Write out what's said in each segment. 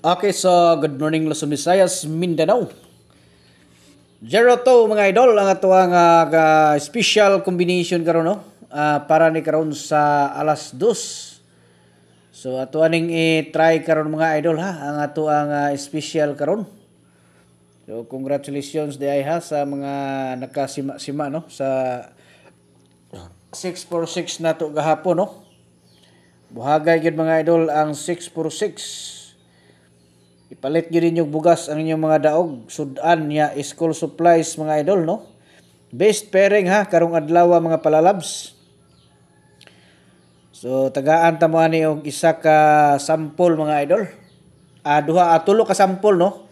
Okay, so good morning Luzon, Visayas, Mindanao. 0-2 mga idol ang ato ang special combination karon no. Para ni karon sa alas 2. So ato aning i-try karon mga idol ha ang ato ang special karon. So congratulations di ay ha sa mga nakasima-sima no sa 646 nato gahapon no. Buhagay gyud mga idol ang 646. Ipalit gyud niyo bugas ang inyong mga daog. Sudan niya school supplies mga idol no. Best pairing ha karong adlaw mga palalabs. So tagaan ta mo ani og isa ka sample mga idol. Tulo ka sample no.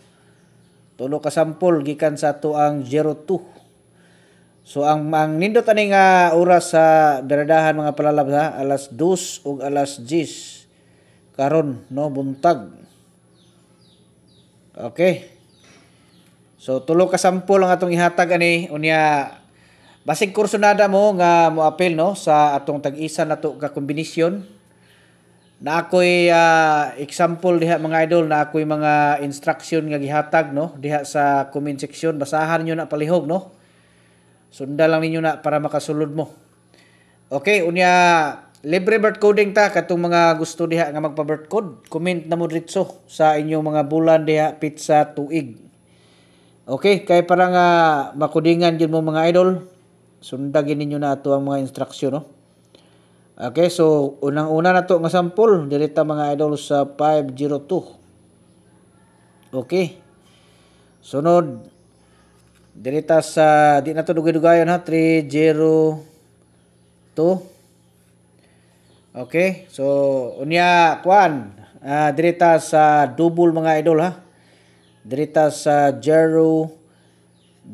Tulo ka sample gikan sa ato ang 02. So ang nindot ani nga oras sa berdahan mga palalabs ha, alas 2 ug alas 10 karon no buntag. Okay. So tulo ka sample ang atong ihatag ani unya basig kursunada mo nga moapil no sa atong tag-isa nato ka kombinasyon. Na ako'y example diha mga idol, na ako'y mga instruction nga gihatag no diha sa comment section. Basahan niyo na palihog no. Sundan lang ninyo na para makasulod mo. Okay, unya libre birth coding ta katong mga gusto diha nga magpa-birth code. Comment na mo diretso sa inyong mga bulan diha pizza tuig. Okay, kay para nga makudingan gyud mo mga idol, sundagin ninyo na ato ang mga instruksyon no. Okay, so unang-una na to nga sample direta mga idol sa 502. Okay. Sunod direta sa di na to dugay-dugayon ha 302. Okay, so unya kuan direta sa double mga idol ha. Direta sa 002.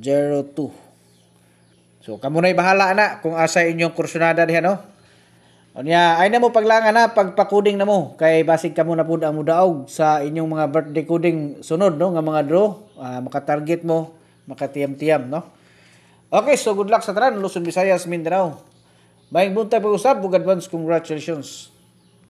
So kamo na'y bahala na kung asa inyong kursunada diha no. Unya ay na mo paglangan na pagpa-coding na mo kay basig kamo na pud ang mudaog sa inyong mga birthday coding sunod no nga mga draw, maka-target mo, makatiyam-tiyam no. Okay, so good luck sa tanan Luzon, Visayas, Mindanao. Maayong buntag pag-usab ug advance congratulations.